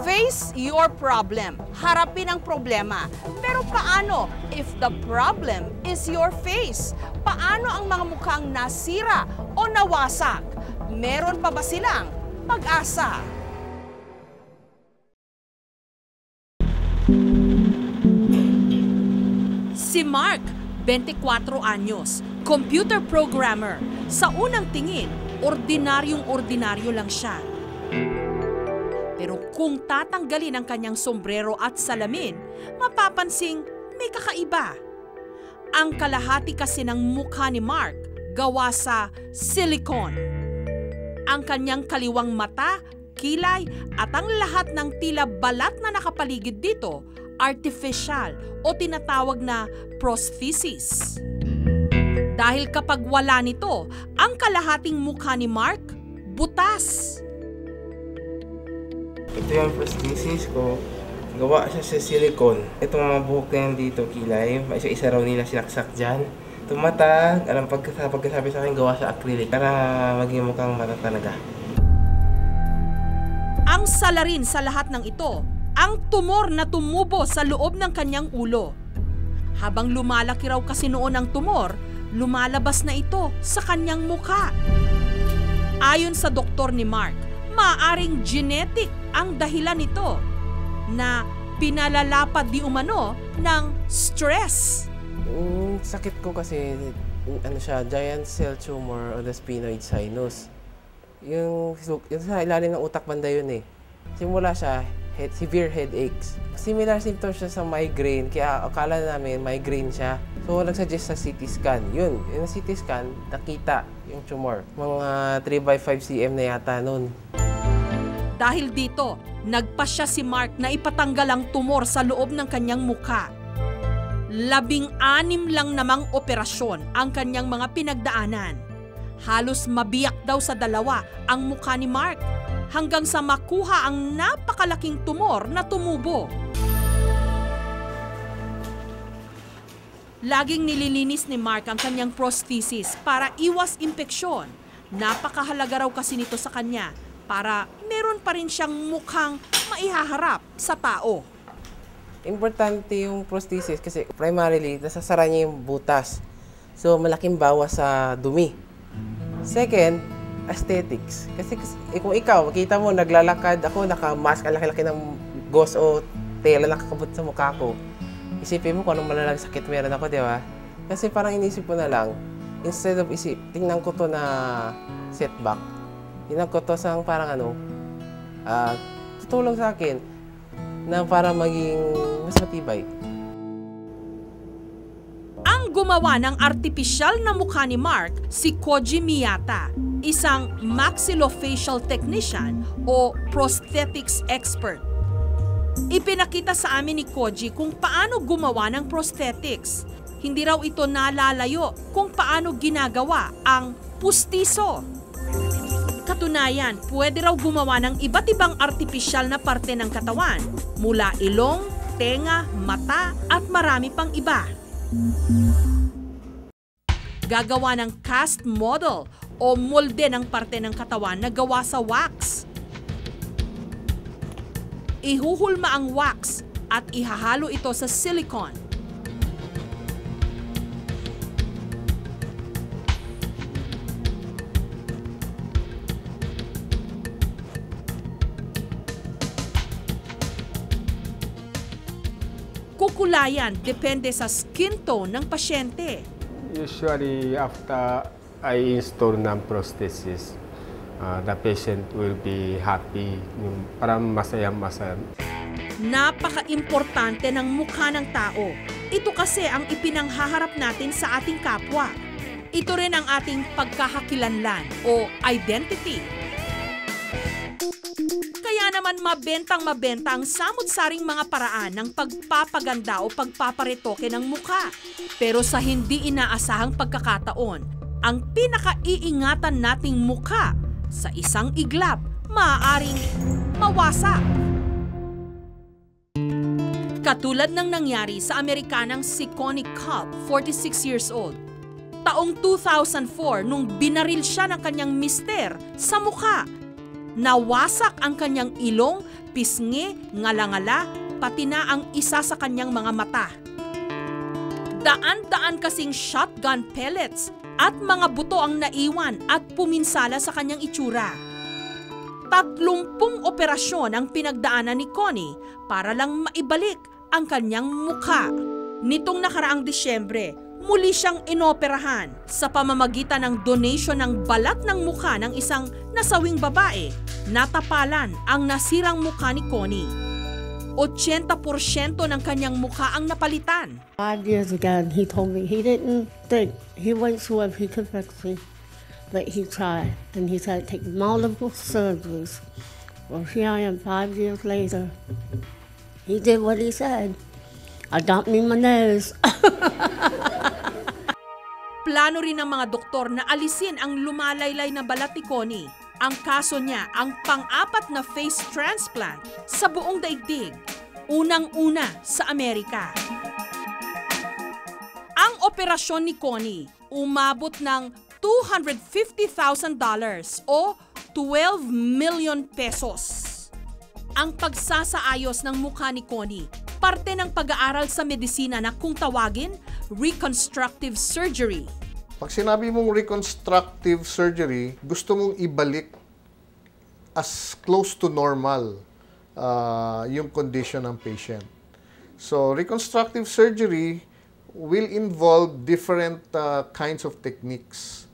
Face your problem. Harapin ang problema. Pero paano if the problem is your face? Paano ang mga mukhang nasira o nawasak? Meron pa ba silang pag-asa? Si Mark, 24 anyos, computer programmer. Sa unang tingin, ordinaryong-ordinaryo lang siya. Pero kung tatanggalin ang kanyang sombrero at salamin, mapapansing may kakaiba. Ang kalahati kasi ng mukha ni Mark gawa sa silicone. Ang kanyang kaliwang mata, kilay at ang lahat ng tila balat na nakapaligid dito, artificial o tinatawag na prosthesis. Dahil kapag wala nito, ang kalahating mukha ni Mark, butas. Ito yung prosthesis ko. Gawa siya sa silicone. Itong mga buhok na yan dito, kilay, isa-isa raw nila sinaksak dyan. Tumatag, pagkasabi sa akin, gawa sa acrylic para maging mukhang mata talaga. Ang salarin sa lahat ng ito, ang tumor na tumubo sa loob ng kanyang ulo. Habang lumalaki raw kasi noon ang tumor, lumalabas na ito sa kanyang mukha. Ayon sa doktor ni Mark, maaaring genetic ang dahilan nito na pinalalapad di umano ng stress. Sakit ko kasi, giant cell tumor on the sphenoid sinus. Yung sa ilalim ng utak banda yun eh. Simula siya, severe headaches. Similar symptoms siya sa migraine, kaya akala namin migraine siya. So nagsuggest sa CT scan. Yun, yung CT scan, nakita yung tumor. Mga 3/5 cm na yata nun. Dahil dito, nagpasya si Mark na ipatanggal ang tumor sa loob ng kanyang mukha. 16 lang namang operasyon ang kanyang mga pinagdaanan. Halos mabiyak daw sa dalawa ang mukha ni Mark hanggang sa makuha ang napakalaking tumor na tumubo. Laging nililinis ni Mark ang kanyang prosthesis para iwas impeksyon. Napakahalaga raw kasi nito sa kanya para meron pa rin siyang mukhang maihaharap sa tao. Importante yung prosthesis kasi primarily nasasara niya yung butas. So malaking bawas sa dumi. Second, aesthetics. Kasi kung ikaw, makita mo, naglalakad ako, naka-mask, ang laki-laki ng gauze o tela nakakabot sa mukha ko. Isipin mo kung anong malalang sakit meron ako, di ba? Kasi parang inisip ko na lang, instead of tingnan ko to na setback, tingnan ko to sa parang tutulong sa akin na para maging mas matibay. Ang gumawa ng artipisyal na mukha ni Mark, si Koji Miyata, isang maxillofacial technician o prosthetics expert. Ipinakita sa amin ni Koji kung paano gumawa ng prosthetics. Hindi raw ito nalalayo kung paano ginagawa ang pustiso. Katunayan, pwede raw gumawa ng iba't ibang artipisyal na parte ng katawan, mula ilong, tenga, mata at marami pang iba. Gagawa ng cast model o molde ng parte ng katawan na gawa sa wax. Ihuhulma ang wax at ihahalo ito sa silicone. Kukulayan depende sa skin tone ng pasyente. Usually, after I install ng prosthesis, the patient will be happy, parang masaya-masaya. Napaka-importante ng mukha ng tao. Ito kasi ang ipinanghaharap natin sa ating kapwa. Ito rin ang ating pagkakakilanlan o identity. Kaya naman mabentang-mabenta ang samut-saring mga paraan ng pagpapaganda o pagpaparetoke ng mukha. Pero sa hindi inaasahang pagkakataon, ang pinakaiingatan nating mukha sa isang iglap, maaaring mawasak. Katulad ng nangyari sa Amerikanang si Connie Cobb, 46 years old. Taong 2004 nung binaril siya ng kanyang mister sa mukha. Nawasak ang kanyang ilong, pisngi, ngala-ngala, pati na ang isa sa kanyang mga mata. Daan-daan kasing shotgun pellets at mga buto ang naiwan at puminsala sa kanyang itsura. 30 operasyon ang pinagdaanan ni Connie para lang maibalik ang kanyang mukha. Nitong nakaraang Disyembre, muli siyang inoperahan sa pamamagitan ng donation ng balat ng mukha ng isang nasawing babae. Natapalan ang nasirang mukha ni Connie. 80% ng kanyang mukha ang napalitan. 5 years ago, he told me he didn't think, he wasn't sure if he could fix me, but he tried. And he said, take multiple surgeries. Well, here I am 5 years later. He did what he said. Adopt me my nose. Plano rin ng mga doktor na alisin ang lumalaylay na balat ni Connie. Ang kaso niya, ang pang-apat na face transplant sa buong daigdig, unang-una sa Amerika. Ang operasyon ni Connie umabot ng $250,000 o 12 million pesos. Ang pagsasaayos ng mukha ni Connie, parte ng pag-aaral sa medisina na kung tawagin, reconstructive surgery. Pag sinabi mong reconstructive surgery, gusto mong ibalik as close to normal yung condition ng patient. So, reconstructive surgery will involve different kinds of techniques.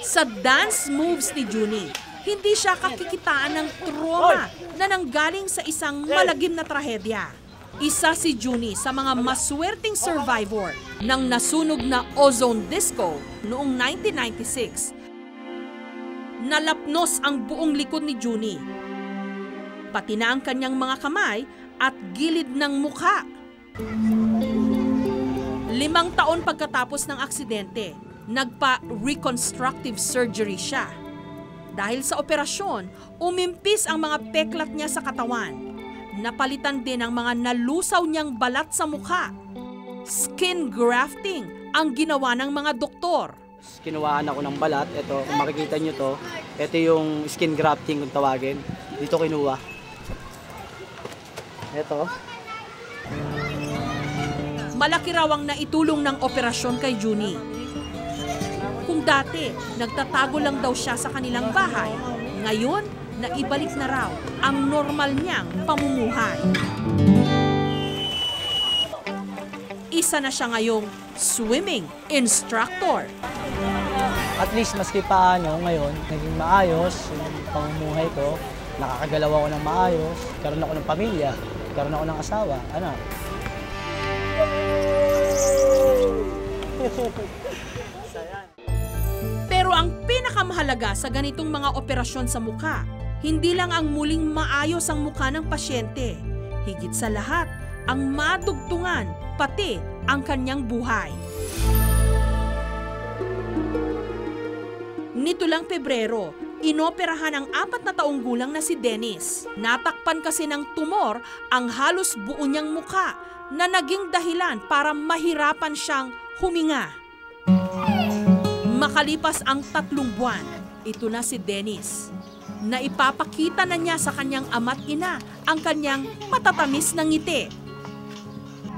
Sa dance moves ni Junie, hindi siya kakikitaan ng trauma na nanggaling sa isang malagim na trahedya. Isa si Junie sa mga maswerteng survivor ng nasunog na ozone disco noong 1996. Nalapnos ang buong likod ni Junie, pati na ang kanyang mga kamay at gilid ng mukha. 5 taon pagkatapos ng aksidente, nagpa-reconstructive surgery siya. Dahil sa operasyon, umimpis ang mga peklat niya sa katawan. Napalitan din ang mga nalusaw niyang balat sa mukha. Skin grafting ang ginawa ng mga doktor. Kinuhaan ako ng balat. Ito, kung makikita nyo to, ito yung skin grafting kung tawagin. Dito kinuha. Ito. Malaki raw ang naitulong ng operasyon kay Junie. Kung dati, nagtatago lang daw siya sa kanilang bahay, ngayon, naibalik na raw ang normal niyang pamumuhay. Isa na siya ngayong swimming instructor. At least maski paano ngayon, naging maayos yung pamumuhay ko. Nakakagalaw ako ng maayos, karoon ako ng pamilya, karoon ako ng asawa, anak. Pero ang pinakamahalaga sa ganitong mga operasyon sa mukha, hindi lang ang muling maayos ang mukha ng pasyente. Higit sa lahat, ang madugtungan, pati ang kanyang buhay. Nito lang Pebrero, inoperahan ang 4 na taong gulang na si Dennis. Natakpan kasi ng tumor ang halos buo niyang mukha na naging dahilan para mahirapan siyang huminga. Makalipas ang 3 buwan, ito na si Dennis. Naipapakita na niya sa kanyang ama't ina ang kanyang matatamis na ngiti.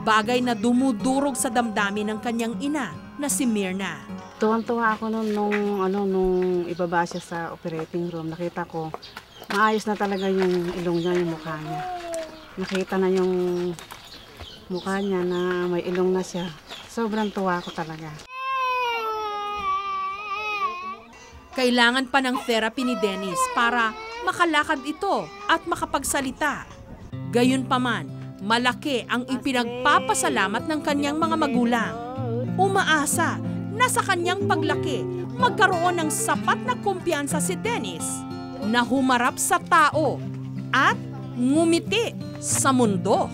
Bagay na dumudurog sa damdamin ng kanyang ina na si Mirna. Tuwang-tuwa ako nung ibaba siya sa operating room. Nakita ko, maayos na talaga yung ilong niya, yung mukha niya. Nakita na yung mukha niya na may ilong na siya. Sobrang tuwa ko talaga. Kailangan pa ng therapy ni Dennis para makalakad ito at makapagsalita. Gayunpaman, malaki ang ipinagpapasalamat ng kanyang mga magulang. Umaasa na sa kanyang paglaki, magkaroon ng sapat na kumpiyansa si Dennis na humarap sa tao at ngumiti sa mundo.